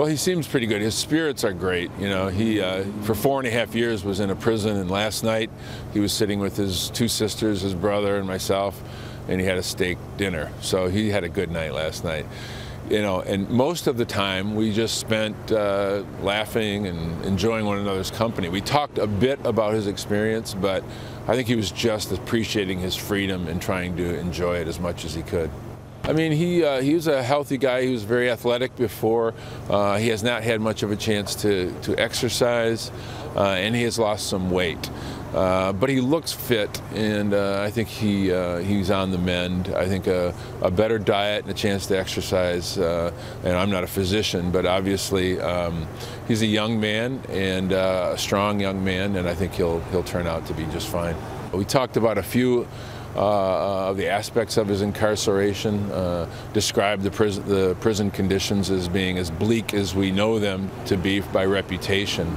Well, he seems pretty good. His spirits are great. You know, he for 4.5 years was in a prison, and last night he was sitting with his 2 sisters, his brother, and myself, and he had a steak dinner. So he had a good night last night. You know, and most of the time we just spent laughing and enjoying one another's company. We talked a bit about his experience, but I think he was just appreciating his freedom and trying to enjoy it as much as he could. I mean, he was a healthy guy. He was very athletic before. He has not had much of a chance to exercise, and he has lost some weight. But he looks fit, and I think he's on the mend. I think a better diet and a chance to exercise, and I'm not a physician, but obviously he's a young man and a strong young man, and I think he'll turn out to be just fine. We talked about a few of the aspects of his incarceration, described the prison conditions as being as bleak as we know them to be by reputation.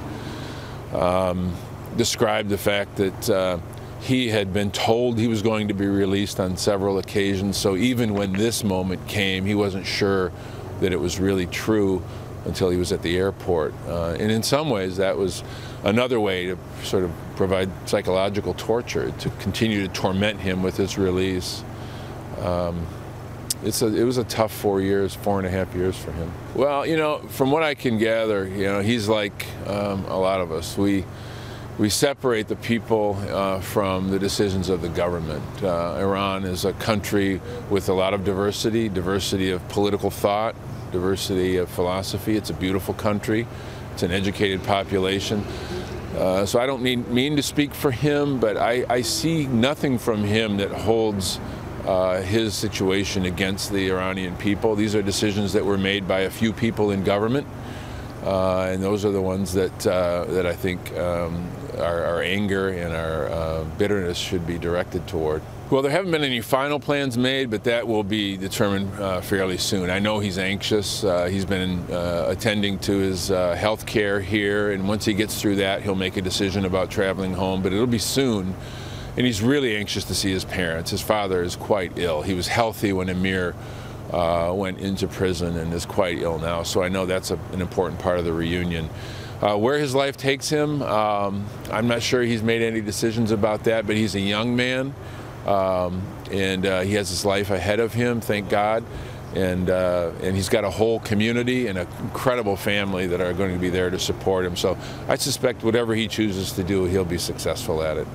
Described the fact that he had been told he was going to be released on several occasions, so even when this moment came, he wasn't sure that it was really true until he was at the airport. And in some ways, that was another way to sort of provide psychological torture, to continue to torment him with his release. It was a tough 4.5 years for him. Well, you know, from what I can gather, you know, he's like a lot of us. We separate the people from the decisions of the government. Iran is a country with a lot of diversity of political thought, diversity of philosophy. It's a beautiful country. It's an educated population. So I don't mean to speak for him, but I see nothing from him that holds his situation against the Iranian people. These are decisions that were made by a few people in government, and those are the ones that I think our anger and our bitterness should be directed toward. Well, there haven't been any final plans made, but that will be determined fairly soon. I know he's anxious. He's been attending to his health care here, and once he gets through that, he'll make a decision about traveling home, but it'll be soon. And he's really anxious to see his parents. His father is quite ill. He was healthy when Amir went into prison and is quite ill now, so I know that's an important part of the reunion. Where his life takes him, I'm not sure he's made any decisions about that, but he's a young man, and he has his life ahead of him, thank God, and he's got a whole community and an incredible family that are going to be there to support him. So I suspect whatever he chooses to do, he'll be successful at it.